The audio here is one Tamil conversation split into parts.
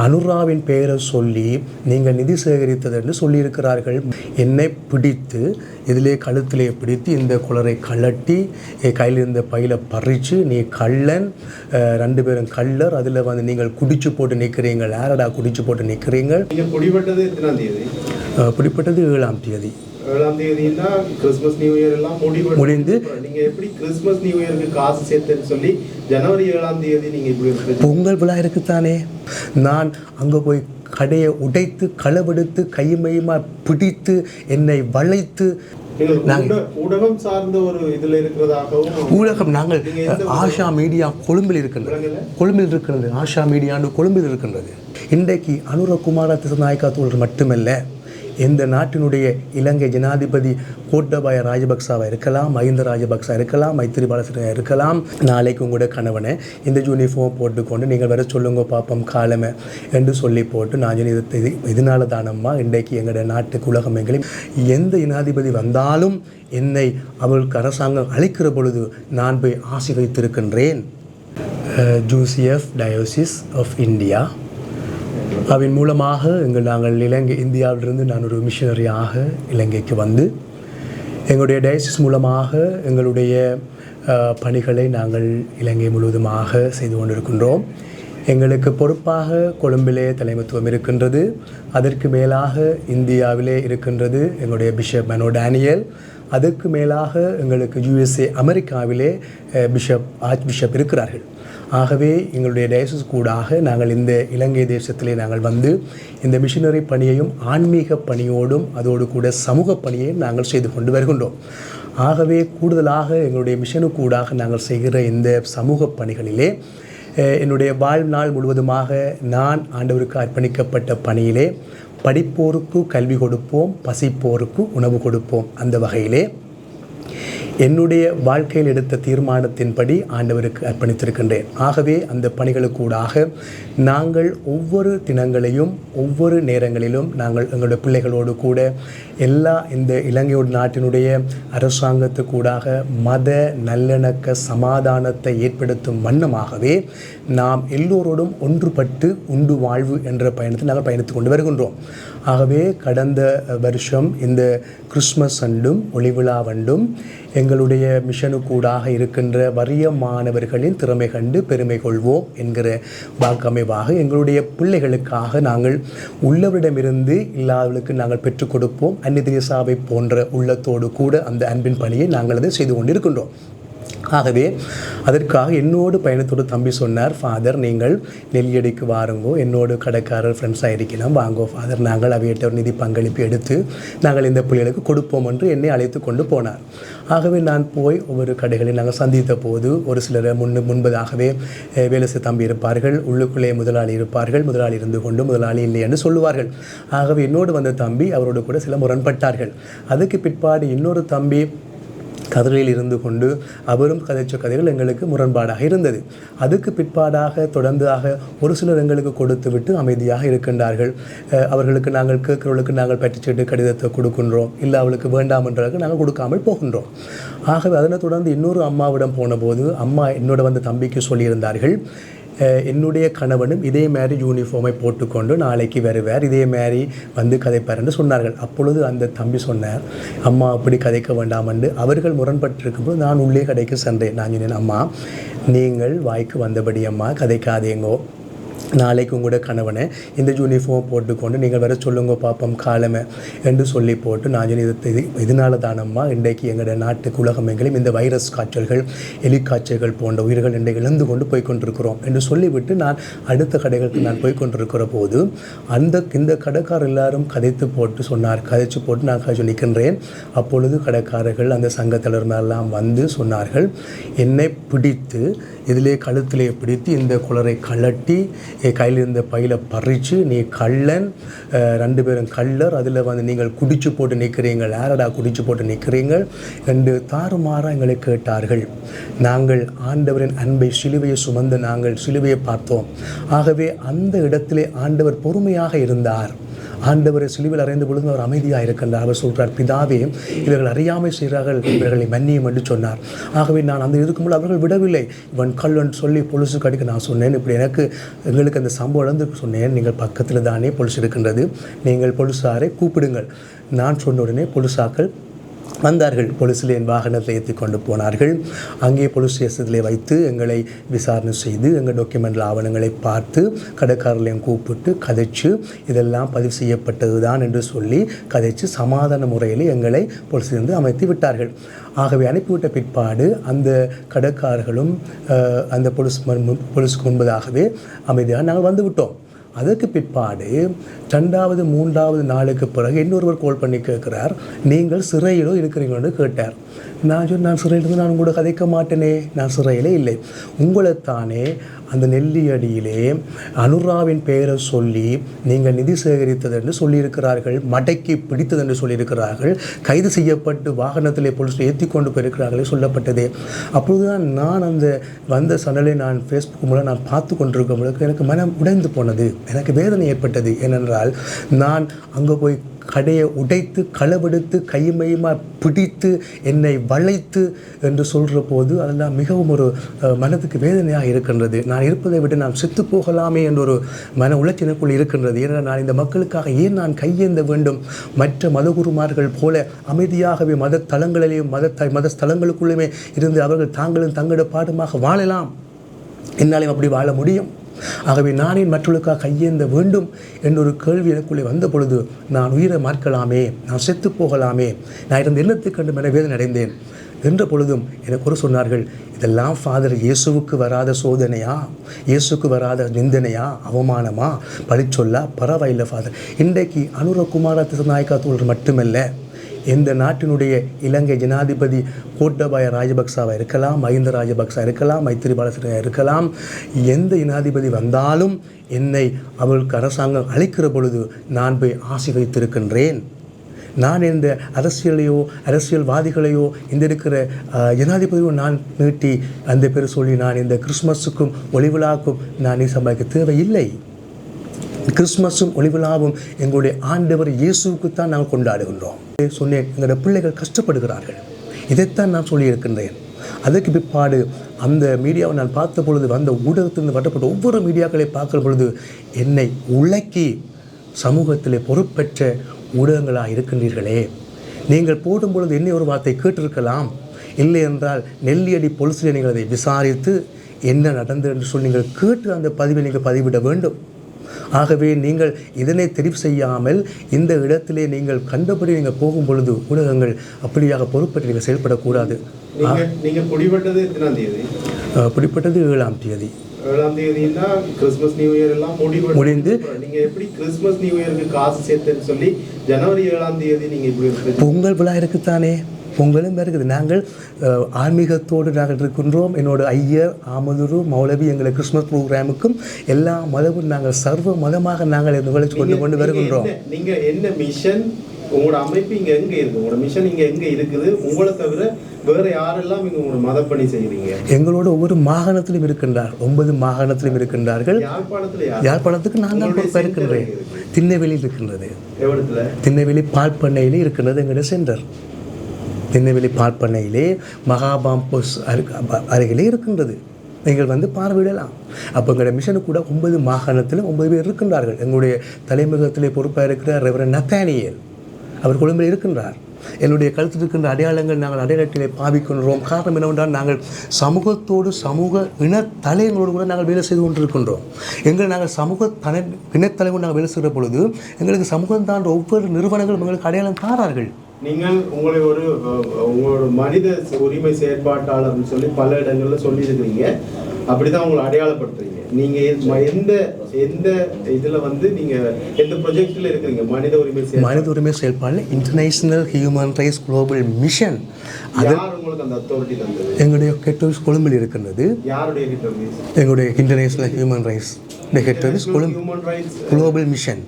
அனுராவின் பெயரை சொல்லி நீங்கள் நிதி சேகரித்தது என்று சொல்லியிருக்கிறார்கள். என்னை பிடித்து இதிலே கழுத்திலே பிடித்து இந்த குளரை கலட்டி கையில் இருந்த பையில பறித்து நீ கள்ளன், 2 பேரும் கள்ளர், அதில் நீங்கள் குடிச்சு போட்டு நிற்கிறீங்கள். யாரடா குடிச்சு போட்டு நிற்கிறீங்கள்? பிடிப்பட்டது எத்தனாம் தேதி? பிடிப்பட்டது 7ஆம் தேதி. 7ஆம் தேதினா கிறிஸ்மஸ் நியூ இயர் எல்லாம் முடிந்து நீங்க எப்படி கிறிஸ்மஸ் நியூ இயருக்கு காசு சேர்த்துன்னு சொல்லி ஜனவரி 7ஆம் தேதி நீங்க இப்படி பொங்கல் விழா இருக்குத்தானே. நான் அங்கே போய் கடையை உடைத்து களவெடுத்து கையுமையுமா பிடித்து என்னை வளைத்து ஊடகம் சார்ந்த ஒரு இதுல இருக்கிறதாகவும் ஊடகம் நாங்கள் ஆஷா மீடியா கொழும்பில் இருக்கின்றது. ஆஷா மீடியாண்டு கொழும்பில் இருக்கின்றது. இன்றைக்கு அனுரகுமார திசநாயக்கா தோழர் மட்டுமல்ல, எந்த நாட்டினுடைய இலங்கை ஜனாதிபதி கோட்டபாய ராஜபக்சாவை இருக்கலாம், மஹிந்த ராஜபக்சா இருக்கலாம், மைத்திரிபால சிறிசேனா இருக்கலாம். நாளைக்கு உங்களோட கணவனை இந்த யூனிஃபார்ம் போட்டுக்கொண்டு நீங்கள் வர சொல்லுங்க பாப்பம் காலமே என்று சொல்லி போட்டு நான் இதனால தானம்மா இன்றைக்கு எங்களோட நாட்டுக்கு உலகம் எங்களையும் எந்த ஜனாதிபதி வந்தாலும் என்னை அவர்களுக்கு அரசாங்கம் அளிக்கிற பொழுது நான் போய் ஆசீர்வதித்திருக்கின்றேன். ஜூசியஃப் டயோசிஸ் ஆஃப் இந்தியா அதன் மூலமாக நாங்கள் இந்தியாவிலிருந்து நான் ஒரு மிஷனரியாக இலங்கைக்கு வந்து எங்களுடைய டயசிஸ் மூலமாக எங்களுடைய பணிகளை நாங்கள் இலங்கை முழுவதுமாக செய்து கொண்டிருக்கின்றோம். எங்களுக்கு பொறுப்பாக கொழும்பிலே தலைமைத்துவம் இருக்கின்றது. அதற்கு மேலாக இந்தியாவிலே இருக்கின்றது எங்களுடைய பிஷப் மனோ டேனியல். அதற்கு மேலாக எங்களுக்கு USA அமெரிக்காவிலே ஆர்ச் பிஷப் இருக்கிறார்கள். ஆகவே எங்களுடைய டயசிஸ் கூடாக நாங்கள் இந்த இலங்கை தேசத்திலே நாங்கள் வந்து இந்த மிஷனரி பணியையும் ஆன்மீக பணியோடும் அதோடு கூட சமூக பணியையும் நாங்கள் செய்து கொண்டு வருகின்றோம். ஆகவே கூடுதலாக எங்களுடைய மிஷனு கூடாக நாங்கள் செய்கிற இந்த சமூக பணிகளிலே என்னுடைய வாழ்நாள் முழுவதுமாக நான் ஆண்டவருக்கு அர்ப்பணிக்கப்பட்ட பணியிலே படிப்போருக்கு கல்வி கொடுப்போம், பசிப்போருக்கு உணவு கொடுப்போம். அந்த வகையிலே என்னுடைய வாழ்க்கையில் எடுத்த தீர்மானத்தின்படி ஆண்டவருக்கு அர்ப்பணித்திருக்கின்றேன். ஆகவே அந்த பணிகளுக்கூடாக நாங்கள் ஒவ்வொரு தினங்களையும் ஒவ்வொரு நேரங்களிலும் நாங்கள் எங்களுடைய பிள்ளைகளோடு கூட இந்த இலங்கையோட நாட்டினுடைய அரசாங்கத்துக்கூடாக மத நல்லிணக்க சமாதானத்தை ஏற்படுத்தும் வண்ணமாகவே நாம் எல்லோரோடும் ஒன்றுபட்டு உண்டு வாழ்வு என்ற பயணத்தை நாங்கள் பயணித்து கொண்டு வருகின்றோம். ஆகவே கடந்த வருஷம் இந்த கிறிஸ்மஸ் அண்டும் ஒளிவிழா வண்டும் எங்களுடைய மிஷனுக்கூடாக இருக்கின்ற வறிய மாணவர்களின் திறமை கண்டு பெருமை கொள்வோம் என்கிற வாக்கமைவாக எங்களுடைய பிள்ளைகளுக்காக நாங்கள் உள்ளவரிடமிருந்து இல்லாதவர்களுக்கு நாங்கள் பெற்றுக் கொடுப்போம். அந்நிதிரேசாவை போன்ற உள்ளத்தோடு கூட அந்த அன்பின் பணியை நாங்கள் அதை செய்து கொண்டிருக்கின்றோம். ஆகவே அதற்காக என்னோடு பயணத்தோடு தம்பி சொன்னார், ஃபாதர் நீங்கள் நெல்லியடிக்கு வாருங்கோ, என்னோடு கடைக்காரர் ஃப்ரெண்ட்ஸாக இருக்கணும், வாங்கோ ஃபாதர், நாங்கள் அவையிட்ட ஒரு நிதி பங்களிப்பு எடுத்து நாங்கள் இந்த பிள்ளைகளுக்கு கொடுப்போம் என்று என்னை அழைத்து கொண்டு போனார். ஆகவே நான் போய் ஒவ்வொரு கடைகளையும் நாங்கள் சந்தித்த போது ஒரு சிலரை முன்பதாகவே வேலை செய்ய தம்பி இருப்பார்கள், உள்ளுக்குள்ளே முதலாளி இருப்பார்கள், முதலாளி இருந்து கொண்டு முதலாளி இல்லை என்று சொல்லுவார்கள். ஆகவே என்னோடு வந்த தம்பி அவரோடு கூட சில முரண்பட்டார்கள். அதுக்கு பிற்பாடு இன்னொரு தம்பி கதிரையில் இருந்து கொண்டு அவரும் கதைச்ச கதைகள் எங்களுக்கு முரண்பாடாக இருந்தது. அதுக்கு பிற்பாடாக தொடர்ந்தாக ஒரு சிலர் எங்களுக்கு கொடுத்து விட்டு அமைதியாக இருக்கின்றார்கள். அவர்களுக்கு நாங்கள் கேட்கிறவர்களுக்கு நாங்கள் பற்றிச்சிட்டு கடிதத்தை கொடுக்கின்றோம், இல்லை அவளுக்கு வேண்டாம் என்றார்கள் நாங்கள் கொடுக்காமல் போகின்றோம். ஆகவே அதனை தொடர்ந்து இன்னொரு அம்மாவிடம் போன போது அம்மா என்னோட வந்து தம்பிக்கு சொல்லியிருந்தார்கள், என்னுடைய கணவனும் இதே மாதிரி யூனிஃபார்மை போட்டுக்கொண்டு நாளைக்கு வருவார், இதே மாதிரி வந்து கதைப்பார் என்று சொன்னார்கள். அப்பொழுது அந்த தம்பி சொன்னார், அம்மா அப்படி கதைக்க வேண்டாம் என்று. அவர்கள் முரண்பட்டிருக்கும்போது நான் உள்ளே கடைக்கு சென்றேன். நான் சொன்னேன், அம்மா நீங்கள் வாய்க்கு வந்தபடி அம்மா கதைக்காதேங்கோ, நாளைக்கு உங்களோட கணவனை இந்த யூனிஃபார்ம் போட்டுக்கொண்டு நீங்கள் வர சொல்லுங்க பாப்பம் காலமே என்று சொல்லி போட்டு நான் இதனால தானம்மா இன்றைக்கு எங்களோட நாட்டுக்கு உலகம் எங்களையும் இந்த வைரஸ் காய்ச்சல்கள் எலிக்காய்ச்சல்கள் போன்ற உயிர்கள் இன்றைக்கு இழந்து கொண்டு போய்கொண்டிருக்கிறோம் என்று சொல்லிவிட்டு நான் அடுத்த கடைகளுக்கு நான் போய்கொண்டிருக்கிற போது இந்த கடைக்காரர் எல்லாரும் கதைத்து போட்டு நான் கதைச்சு நிற்கின்றேன். அப்பொழுது கடைக்காரர்கள் அந்த சங்கத்தலைவர்களெல்லாம் வந்து சொன்னார்கள், என்னை பிடித்து இதிலே கழுத்திலே பிடித்து இந்த குளரை கலட்டி கையில் இருந்த பையில பறித்து நீ கள்ளன், 2 பேரும் கள்ளர், அதில் நீங்கள் குடிச்சு போட்டு நிற்கிறீங்கள், யாரடா குடிச்சு போட்டு நிற்கிறீங்கள் என்று தாறுமாறாக எங்களை கேட்டார்கள். நாங்கள் ஆண்டவரின் அன்பை சிலுவையை சுமந்து நாங்கள் சிலுவையை பார்த்தோம். ஆகவே அந்த இடத்திலே ஆண்டவர் பொறுமையாக இருந்தார். ஆண்டவரை சிலுவையில் அறைந்த பொழுது அவர் அமைதியாக இருக்கின்றார். அவர் சொல்கிறார், பிதாவே இவர்கள் அறியாமை செய்கிறார்கள், இவர்களை மன்னியும் என்று சொன்னார். ஆகவே நான் அந்த இருக்கும்போது அவர்கள் விடவில்லை. இவன் கல்லன் சொல்லி பொலிசு கடிக்க நான் சொன்னேன், இப்படி எங்களுக்கு அந்த சம்பவம் இழந்து சொன்னேன், நீங்கள் பக்கத்தில் தானே பொலிசு இருக்கின்றது, நீங்கள் பொலிசாரை கூப்பிடுங்கள். நான் சொன்ன உடனே பொலிசாக்கள் வந்தார்கள். போலீஸில் என் வாகனத்தை ஏற்றி கொண்டு போனார்கள். அங்கே போலீஸ் ஸ்டேஷனில் வைத்து எங்களை விசாரணை செய்து எங்கள் டாக்குமெண்டில் ஆவணங்களை பார்த்து கடைக்காரர்களையும் கூப்பிட்டு கதைச்சு இதெல்லாம் பதிவு செய்யப்பட்டது தான் என்று சொல்லி கதைச்சு சமாதான முறையில் எங்களை போலீஸிலிருந்து அமைத்து விட்டார்கள். ஆகவே அனுப்பிவிட்ட பிற்பாடு அந்த கடைக்காரர்களும் அந்த போலீஸுக்கு முன்பதாகவே அமைதியாக நாங்கள் வந்து விட்டோம். அதற்கு பிற்பாடு 2வது 3வது நாளுக்கு பிறகு இன்னொருவர் கால் பண்ணி கேட்குறார், நீங்கள் சிறையிலோ இருக்கிறீங்களோன்னு கேட்டார். நான் சொன்ன, நான் சிறையிலிருந்து நான் கூட கதைக்க மாட்டேனே, நான் சிறையிலே இல்லை. உங்களைத்தானே அந்த நெல்லியடியிலே அனுராவின் பெயரை சொல்லி நீங்கள் நிதி சேகரித்தது என்று சொல்லியிருக்கிறார்கள், மடக்கி பிடித்தது என்று சொல்லியிருக்கிறார்கள், கைது செய்யப்பட்டு வாகனத்திலே போலீஸ் ஏற்றி கொண்டு போயிருக்கிறார்களே சொல்லப்பட்டதே. அப்பொழுதுதான் நான் அந்த வந்த சனலை நான் ஃபேஸ்புக் மூலம் நான் பார்த்து கொண்டிருக்கும் எனக்கு மனம் உடைந்து போனது, எனக்கு வேதனை ஏற்பட்டது. ஏனென்றால் நான் அங்கே போய் கடையை உடைத்து களவெடுத்து கைமையுமாக பிடித்து என்னை வளைத்து என்று சொல்கிற போது அதெல்லாம் மிகவும் ஒரு மனதுக்கு வேதனையாக இருக்கின்றது. நான் இருப்பதை விட்டு நான் செத்து போகலாமே என்ற ஒரு மன உளைச்சலுக்குள் இருக்கின்றது. ஏனென்றால் நான் இந்த மக்களுக்காக ஏன் நான் கையேந்த வேண்டும்? மற்ற மதகுருமார்கள் போல அமைதியாகவே மத தலங்களிலேயும் மத ஸ்தலங்களுக்குள்ளேயுமே இருந்து அவர்கள் தாங்களும் தங்களோட பாடுமாக வாழலாம். என்னாலையும் அப்படி வாழ முடியும். ஆகவே நானே மற்றவர்களுக்காக கையேந்த வேண்டும் என்றொரு கேள்வி எனக்குள்ளே வந்த பொழுது நான் உயிரை மாற்கலாமே, நான் செத்து போகலாமே, நான் இருந்த எண்ணத்தை கண்டு என வேதனை அடைந்தேன் என்ற பொழுதும் எனக்கு ஒரு சொன்னார்கள், இதெல்லாம் ஃபாதர் இயேசுவுக்கு வராத சோதனையா, இயேசுக்கு வராத நிந்தனையா, அவமானமா, பழிச்சொல்லா? பரவாயில்லை ஃபாதர். இன்றைக்கு அனுரகுமார திசாநாயக்கா தோழர் மட்டுமல்ல, எந்த நாட்டினுடைய இலங்கை ஜனாதிபதி கோட்டபாய ராஜபக்சாவாக இருக்கலாம், மஹிந்த ராஜபக்சா இருக்கலாம், மைத்திரிபால சிறிசேனா இருக்கலாம், எந்த ஜனாதிபதி வந்தாலும் என்னை அவர்களுக்கு அரசாங்கம் அளிக்கிற பொழுது நான் போய் ஆசீர்வதித்திருக்கின்றேன். நான் இந்த அரசியலையோ அரசியல்வாதிகளையோ இந்த இருக்கிற ஜனாதிபதியோ நான் நீட்டி அந்த பேர் சொல்லி நான் இந்த கிறிஸ்மஸுக்கும் ஒளிவிழாக்கும் நான் சம்பாதிக்க தேவையில்லை. கிறிஸ்மஸும் ஒளிவிழாவும் எங்களுடைய ஆண்டவர் இயேசுவுக்குத்தான் நாங்கள் கொண்டாடுகின்றோம். சொன்னேன், எங்களுடைய பிள்ளைகள் கஷ்டப்படுகிறார்கள், இதைத்தான் நான் சொல்லியிருக்கின்றேன். அதற்கு பிற்பாடு அந்த மீடியாவை நான் பார்த்த பொழுது வந்த ஊடகத்திலிருந்து வரப்பட்ட ஒவ்வொரு மீடியாக்களை பார்க்குற பொழுது என்னை உலக்கி சமூகத்திலே பொறுப்பெற்ற ஊடகங்களாக இருக்கின்றீர்களே, நீங்கள் போடும் பொழுது என்ன ஒரு வார்த்தை கேட்டிருக்கலாம், இல்லை என்றால் நெல்லியடி போலீஸில் நீங்கள் அதை விசாரித்து என்ன நடந்தது என்று சொல்லி நீங்கள் கேட்டு அந்த பதிவை நீங்கள் பதிவிட வேண்டும். ஆகவே நீங்கள் இதனை தெரிவு செய்யாமல் இந்த இடத்திலே நீங்கள் கண்டபடி நீங்கள் போகும் பொழுது ஊடகங்கள் அப்படியாக பொறுப்பேற்று நீங்கள் செயல்படக்கூடாது. நீங்கள் பிடிபட்டது எத்தனாம் தேதி? பிடிப்பட்டது 7ஆம் தேதி. 7ஆம் தேதினா கிறிஸ்மஸ் நியூ இயர் எல்லாம் முடிந்து நீங்கள் எப்படி கிறிஸ்மஸ் நியூ இயருக்கு காசு சேர்த்துன்னு சொல்லி ஜனவரி 7ஆம் தேதி நீங்கள் இப்படி பொங்கல் விழா இருக்குத்தானே, பொங்கலும் இருக்குது. நாங்கள் ஆன்மீகத்தோடு நாங்கள் இருக்கின்றோம். என்னோட ஐயர் ஆமதுரு மௌலவி எங்களை கிறிஸ்மஸ் ப்ரோக்ராமுக்கும் எல்லா மதமும் நாங்கள் சர்வ மதமாக நாங்கள் இந்த நிகழ்ச்சி கொண்டு வருகின்றோம். நீங்கள் என்ன மிஷன், உங்களோட அமைப்பு இங்கே எங்கே இருக்குது, உங்களோட மிஷன் இங்கே எங்கே இருக்குது, உங்களை தவிர வேறு யாரெல்லாம் இங்கே உங்களோட மதப்பணி செய்கிறீங்க? எங்களோட ஒவ்வொரு மாகாணத்திலும் இருக்கின்றார், 9 மாகாணத்திலும் இருக்கின்றார்கள். யாழ்ப்பாணத்துக்கு நான் தான் பொறுப்பாக இருக்கின்றேன். திண்ணவெளியில் இருக்கின்றது, திண்ணவெளி பால்பண்ணையிலே இருக்கின்றது எங்களுடைய சென்டர். திண்ணவெளி பார்ப்பனையிலே மகாபாம்பஸ் அருகிலே இருக்கின்றது. நீங்கள் வந்து பார்வையிடலாம். அப்போ எங்களுடைய மிஷனுக்கு கூட 9 மாகாணத்தில் 9 பேர் இருக்கின்றார்கள். எங்களுடைய தலைமுகத்திலே பொறுப்பாக இருக்கிற ரெவரண்ட் நத்தானியல் அவர் கொழும்பில் இருக்கின்றார். என்னுடைய கழுத்தில் இருக்கின்ற அடையாளங்கள் நாங்கள் அடையாளத்திலே பாவிக்கின்றோம். காரணம் என்னவென்றால் நாங்கள் சமூகத்தோடு சமூக இனத்தலைகளோடு கூட நாங்கள் வேலை செய்து கொண்டிருக்கின்றோம். நாங்கள் சமூக இனத்தலைவோடு நாங்கள் வேலை செய்கிற பொழுது எங்களுக்கு சமூகம் தாண்ட ஒவ்வொரு நிறுவனங்களும் எங்களுக்கு அடையாளம் தாரார்கள். நீங்கள் உங்களோட மனித உரிமை செயற்பாட்டாளர்னு சொல்லி பல இடங்கள்ல சொல்லியிருக்கிறீங்க. அப்படிதான் உங்களை அடையாளப்படுத்துறீங்க. நீங்க எந்த எந்த இதுல வந்து நீங்க எந்த ப்ரொஜெக்ட்ல இருக்கிறீங்க? மனித உரிமை செயல்பாடு international human rights global mission. யார் உங்களுக்கு அந்த அத்தாரிட்டி தந்தது? எங்களுடைய ஹெட் ஆஃபீஸ் கொழும்பில் இருக்கின்றது. யாருடைய ஹெட் ஆஃபீஸ்? எங்களுடைய international human rights head office global mission.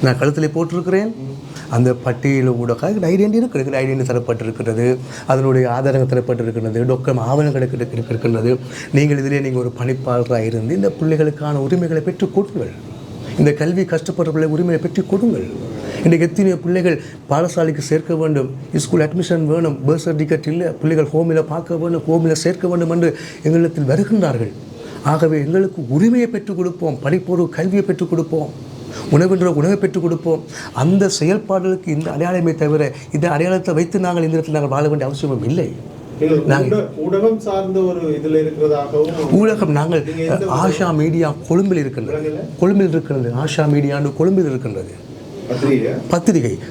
நான் கழுத்தில் போட்டிருக்கிறேன். அந்த பட்டியலில் கூட ஐடென்டி இருக்கிறது, ஐடென்டி தரப்பட்டிருக்கிறது, அதனுடைய ஆதாரங்கள் தரப்பட்டிருக்கிறது, டாக்குமெண்ட் ஆவணங்கள் இருக்கின்றது. நீங்கள் இதிலே நீங்கள் ஒரு பணிப்பாளராக இருந்து இந்த பிள்ளைகளுக்கான உரிமைகளை பெற்றுக் கொடுங்கள். இந்த கல்வி கஷ்டப்படுற பிள்ளை உரிமையை பெற்று கொடுங்கள். இன்றைக்கு எத்தனையோ பிள்ளைகள் பாடசாலைக்கு சேர்க்க வேண்டும், ஸ்கூல் அட்மிஷன் வேணும், பர்த் சர்டிஃபிகேட் இல்லை, பிள்ளைகள் ஹோமில் பார்க்க வேண்டும், ஹோமில் சேர்க்க வேண்டும் என்று எங்களிடத்தில் வருகின்றார்கள். ஆகவே எங்களுக்கு உரிமையை பெற்றுக் கொடுப்போம், படிப்போடு கல்வியை பெற்றுக் கொடுப்போம், உணவென்ற உணவை பெற்றுக் கொடுப்போம். அந்த செயல்பாடுகளுக்கு இந்த அடையாளமே தவிர இந்த அடையாளத்தை வைத்து நாங்கள் இந்த இடத்தில் நாங்கள் வாழ வேண்டிய அவசியமும் இல்லை. ஊடகம் சார்ந்த ஒரு இதில் இருக்கிறதாகவும் ஊடகம் நாங்கள் ஆஷா மீடியா கொழும்பில் இருக்கின்றது. ஆஷா மீடியான்னு கொழும்பில் இருக்கின்றது.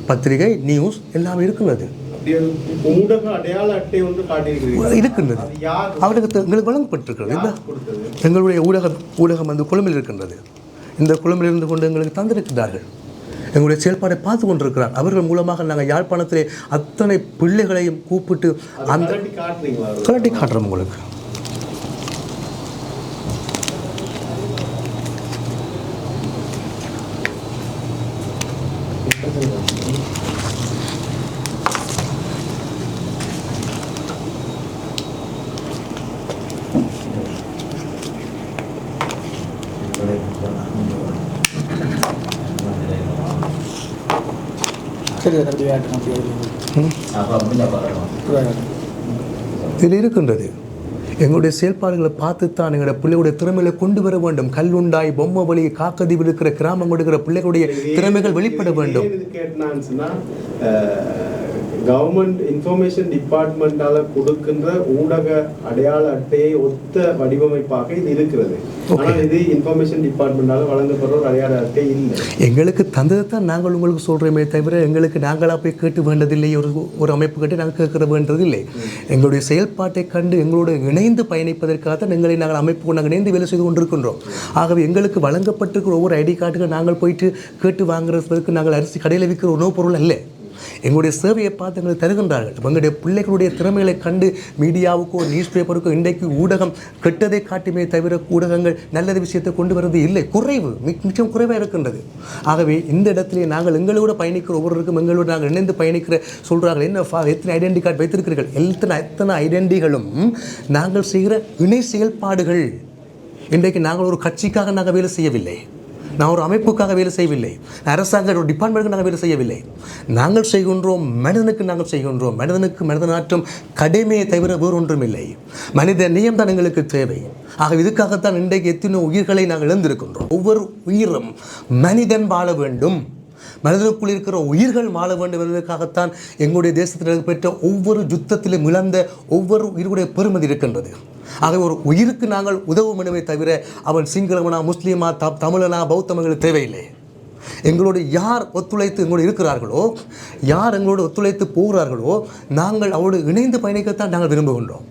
பத்திரிகை நியூஸ் எல்லாம் இருக்கின்றது. ஊடக அடையாள அட்டை ஒன்று இருக்கின்றது. அவருக்கு எங்களுக்கு வழங்கப்பட்டிருக்கிறது. எங்களுடைய ஊடகம் வந்து கொழும்பில் இருக்கின்றது. இந்த கொழும்பில் இருந்து கொண்டு எங்களுக்கு தந்திருக்கிறார்கள். எங்களுடைய செயல்பாடை பார்த்து கொண்டிருக்கிறார். அவர்கள் மூலமாக நாங்கள் யாழ்ப்பாணத்திலே அத்தனை பிள்ளைகளையும் கூப்பிட்டு அந்த கலட்டி காட்டுறோம். உங்களுக்கு இதில் இருக்கின்றது. எங்களுடைய செயல்பாடுகளை பார்த்துத்தான் எங்களுடைய பிள்ளைகளுடைய திறமைகளை கொண்டு வர வேண்டும். கல்லுண்டாய் பொம்மை வழி காக்கதீவு இருக்கிற கிராமம் இருக்கிற பிள்ளைகளுடைய திறமைகள் வெளிப்பட வேண்டும். கவர்மெண்ட் இன்ஃபர்மேஷன் டிபார்ட்மெண்டால கொடுக்கின்ற ஊடக அடையாள அட்டையை ஒத்த வடிவமைப்பாக இது இருக்கிறது. ஆனால் இது இன்ஃபர்மேஷன் டிபார்ட்மெண்டால வழங்கப்படுற ஒரு அடையாள அட்டை இல்லை. எங்களுக்கு தந்ததை தான் நாங்கள் உங்களுக்கு சொல்கிறோமே தவிர எங்களுக்கு நாங்களாக போய் கேட்டு வேண்டதில்லை. ஒரு அமைப்பு கட்டி நாங்கள் கேட்க வேண்டதில்லை. எங்களுடைய செயல்பாட்டை கண்டு எங்களோடு இணைந்து பயணிப்பதற்காக தான் எங்களை நாங்கள் அமைப்பு நாங்கள் இணைந்து வேலை செய்து கொண்டிருக்கின்றோம். ஆகவே எங்களுக்கு வழங்கப்பட்டிருக்கிற ஒவ்வொரு ஐடி கார்டுகள் நாங்கள் போயிட்டு கேட்டு வாங்குறதுக்கு நாங்கள் அரிசி கடையில் விற்கிற உணவுப் பொருள் அல்ல. எங்களுடைய சேவையை பார்த்து எங்களுக்கு தருகின்றார்கள். எங்களுடைய பிள்ளைகளுடைய திறமைகளை கண்டு மீடியாவுக்கோ நியூஸ் பேப்பருக்கோ இன்றைக்கு ஊடகம் கெட்டதை காட்டுமே தவிர ஊடகங்கள் நல்லது விஷயத்தை கொண்டு வருவது இல்லை. மிச்சம் குறைவாக இருக்கின்றது. ஆகவே இந்த இடத்திலே நாங்கள் எங்களோட பயணிக்கிற ஒவ்வொருவருக்கும் எங்களோடு நாங்கள் இணைந்து பயணிக்கிற சொல்கிறார்கள். எத்தனை ஐடென்டி கார்டு வைத்திருக்கிறீர்கள்? எத்தனை ஐடென்டிகளும் நாங்கள் செய்கிற இணை செயல்பாடுகள். இன்றைக்கு நாங்கள் ஒரு கட்சிக்காக நாங்கள் வேலை செய்யவில்லை, நான் ஒரு அமைப்புக்காக வேலை செய்யவில்லை, அரசாங்க ஒரு டிபார்ட்மெண்ட்டுக்கு நாங்கள் வேலை செய்யவில்லை. நாங்கள் செய்கின்றோம் மனிதனுக்கு, நாங்கள் செய்கின்றோம் மனிதனுக்கு. மனிதனாற்றும் கடமையை தவிர வேறு ஒன்றும் இல்லை. மனித நேயம் தான் எங்களுக்கு தேவை. ஆக இதுக்காகத்தான் இன்றைக்கு எத்தனை உயிர்களை நாங்கள் இழந்திருக்கின்றோம். ஒவ்வொரு உயிரும் மனிதன் வாழ வேண்டும், மனிதனுக்குள் இருக்கிற உயிர்கள் வாழ வேண்டும் என்பதற்காகத்தான் எங்களுடைய தேசத்தில் பெற்ற ஒவ்வொரு யுத்தத்திலும் இழந்த ஒவ்வொரு உயிருடைய பெருமதி இருக்கின்றது. ஆகவே ஒரு உயிருக்கு நாங்கள் உதவ வேண்டுமே தவிர அவன் சிங்களவனா முஸ்லீமா தமிழனா பௌத்தம் எங்களுக்கு தேவையில்லை. எங்களோடு யார் ஒத்துழைத்து எங்களோடு இருக்கிறார்களோ, யார் எங்களோடு ஒத்துழைத்து போகிறார்களோ, நாங்கள் அவரோடு இணைந்து பயணிக்கத்தான் நாங்கள் விரும்புகின்றோம்.